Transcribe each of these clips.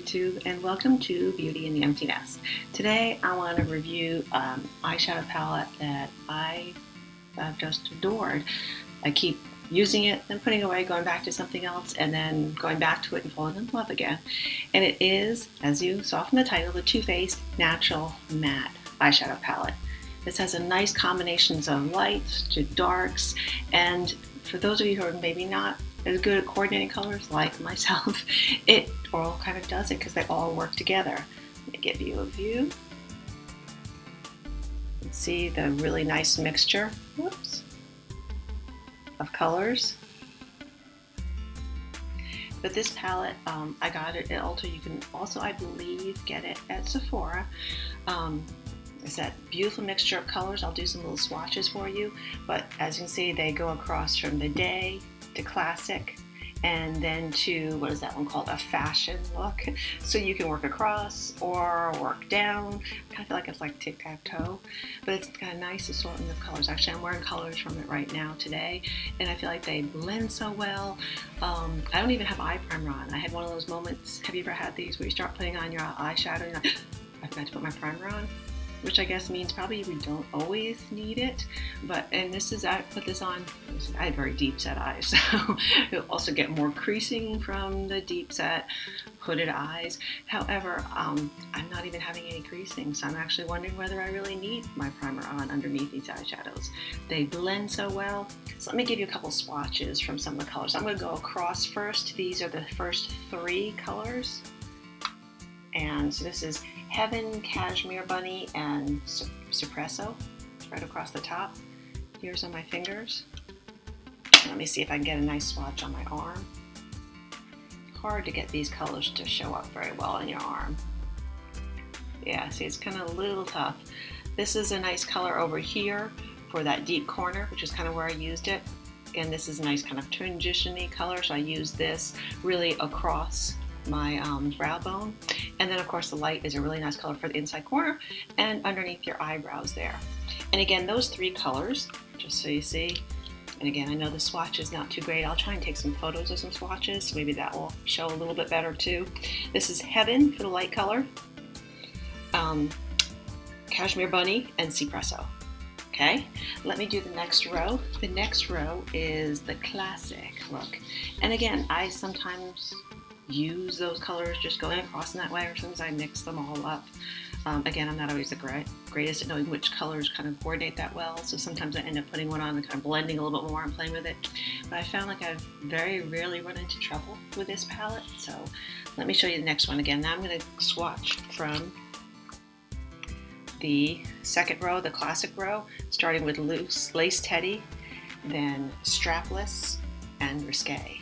YouTube, and welcome to Beauty in the Empty Nest. Today I want to review eyeshadow palette that I've just adored. I keep using it, then putting it away, going back to something else, and then going back to it and falling in love again. And it is, as you saw from the title, the Too Faced Natural Matte Eyeshadow Palette. This has a nice combinations of lights to darks, and for those of you who are maybe not as good at coordinating colors like myself, it all kind of does it because they all work together. Let me give you a view. You can see the really nice mixture, of colors. But this palette, I got it at Ulta. You can also, I believe, get it at Sephora. It's that beautiful mixture of colors. I'll do some little swatches for you, but as you can see, they go across from the day to classic, and then to, what is that one called, a fashion look. So you can work across or work down. I kind of feel like it's like tic-tac-toe, but it's got a nice assortment of colors. Actually, I'm wearing colors from it right now today, and I feel like they blend so well. I don't even have eye primer on. I had one of those moments, have you ever had these, where you start putting on your eyeshadow and you're like, I forgot to put my primer on? Which I guess means probably we don't always need it, but, and this is, I put this on, I have very deep set eyes, so you'll also get more creasing from the deep set hooded eyes. However, I'm not even having any creasing, so I'm actually wondering whether I really need my primer on underneath these eyeshadows. They blend so well. So let me give you a couple swatches from some of the colors. I'm going to go across first. These are the first three colors. And so this is Heaven, Cashmere Bunny, and Suppresso. It's right across the top. Here's on my fingers. Let me see if I can get a nice swatch on my arm. Hard to get these colors to show up very well on your arm. Yeah, see, it's kind of a little tough. This is a nice color over here for that deep corner, which is kind of where I used it. Again, this is a nice kind of transition-y color, so I used this really across my brow bone. And then of course the light is a really nice color for the inside corner and underneath your eyebrows there. And again, those three colors, just so you see, and again, I know the swatch is not too great. I'll try and take some photos of some swatches, so maybe that will show a little bit better too. This is Heaven for the light color, Cashmere Bunny, and Suppresso. Okay, let me do the next row. The next row is the classic look. And again, I sometimes use those colors just going across in that way, or sometimes I mix them all up. Again, I'm not always the greatest at knowing which colors kind of coordinate that well, so sometimes I end up putting one on and kind of blending a little bit more and playing with it. But I found like I've very rarely run into trouble with this palette, so let me show you the next one again. Now I'm going to swatch from the second row, the classic row, starting with Loose Lace Teddy, then Strapless, and Risque.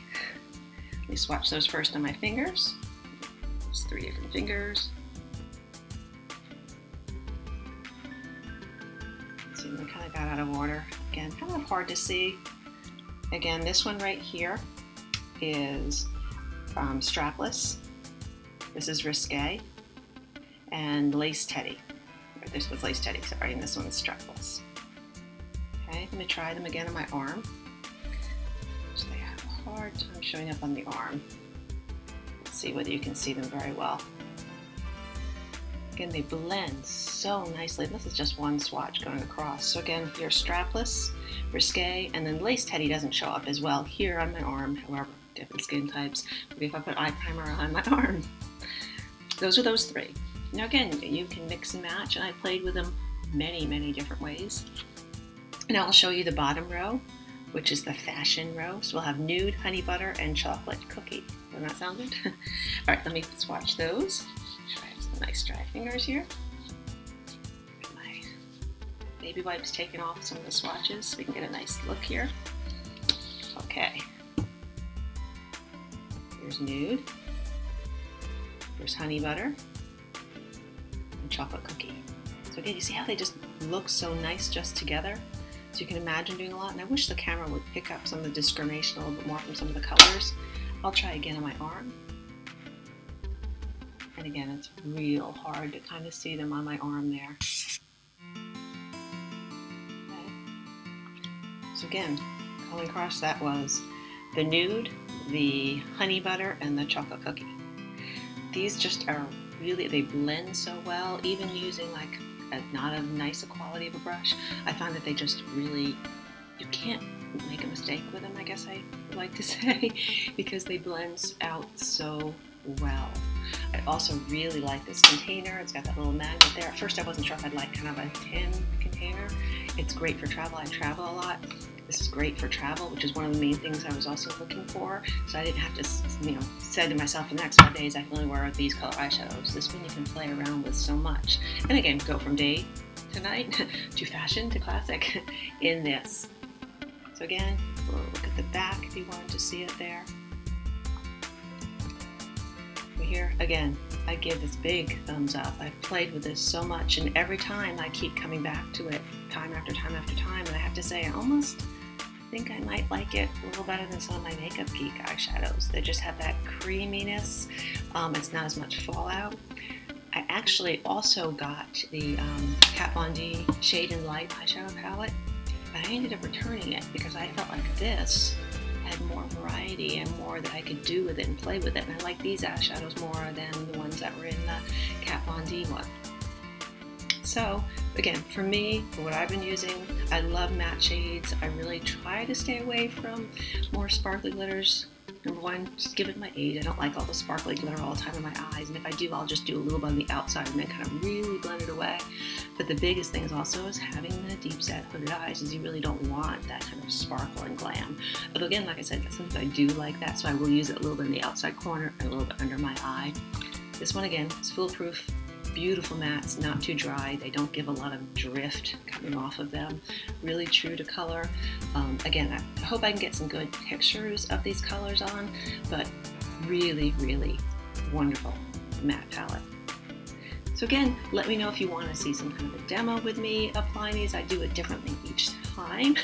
Let me swatch those first on my fingers. There's three different fingers. See, they kind of got out of order. Again, kind of hard to see. Again, this one right here is Strapless. This is Risque. And Lace Teddy. This was Lace Teddy, sorry, and this one is Strapless. Okay, let me try them again on my arm. So they have a hard time showing up on the arm. Let's see whether you can see them very well. Again, they blend so nicely. This is just one swatch going across. So again, you're Strapless, Risque, and then Lace Teddy doesn't show up as well here on my arm. However, different skin types. Maybe if I put eye primer on my arm. Those are those three. Now again, you can mix and match, and I played with them many, many different ways. Now I'll show you the bottom row, which is the fashion row. So we'll have Nude, Honey Butter, and Chocolate Cookie. Doesn't that sound good? All right, let me swatch those. I have some nice dry fingers here. Get my baby wipes taken off some of the swatches so we can get a nice look here. Okay. Here's Nude. Here's Honey Butter. Chocolate Cookie. So again, you see how they just look so nice just together? So you can imagine doing a lot, and I wish the camera would pick up some of the discrimination a little bit more from some of the colors. I'll try again on my arm. And again, it's real hard to kind of see them on my arm there. Okay. So again, going across, that was the Nude, the Honey Butter, and the Chocolate Cookie. these just are really, they blend so well, even using like not a nice quality of a brush. I find that they just really, you can't make a mistake with them, I guess I would like to say, because they blend out so well. I also really like this container. It's got that little magnet there. At first I wasn't sure if I'd like kind of a tin container. It's great for travel. I travel a lot. This is great for travel, which is one of the main things I was also looking for. So I didn't have to, you know, say to myself, in the next 5 days I can only wear these color eyeshadows. This one you can play around with so much. And again, go from day to night, to fashion to classic in this. So again, we'll look at the back if you wanted to see it there. Here again, I give this big thumbs up. I've played with this so much, and every time I keep coming back to it time after time after time, and I have to say I almost think I might like it a little better than some of my Makeup Geek eyeshadows. They just have that creaminess. It's not as much fallout. I actually also got the Kat Von D Shade and Light eyeshadow palette, but I ended up returning it because I felt like this had more variety and more that I could do with it and play with it, and I like these eyeshadows more than the ones that were in the Kat Von D one. So again, for me, for what I've been using, I love matte shades. I really try to stay away from more sparkly glitters. Number one, just given my age, I don't like all the sparkly glitter all the time in my eyes, and if I do, I'll just do a little bit on the outside and then kind of really blend it away. But the biggest thing is also having the deep set hooded eyes, is you really don't want that kind of sparkle and glam. But again, like I said, sometimes I do like that, so I will use it a little bit in the outside corner and a little bit under my eye. This one again is foolproof. Beautiful mattes, not too dry. They don't give a lot of drift coming off of them. Really true to color. Again, I hope I can get some good pictures of these colors on, but really, really wonderful matte palette. So again, let me know if you want to see some kind of a demo with me applying these. I do it differently each time,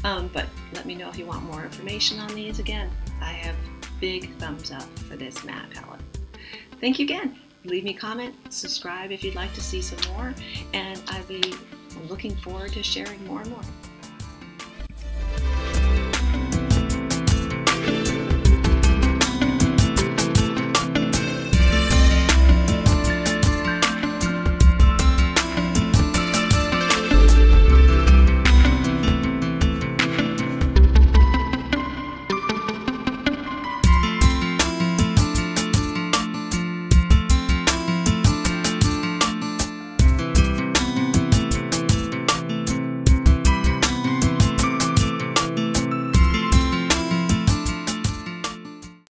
but let me know if you want more information on these. Again, I have big thumbs up for this matte palette. Thank you again. Leave me a comment, subscribe if you'd like to see some more, and I'll be looking forward to sharing more and more.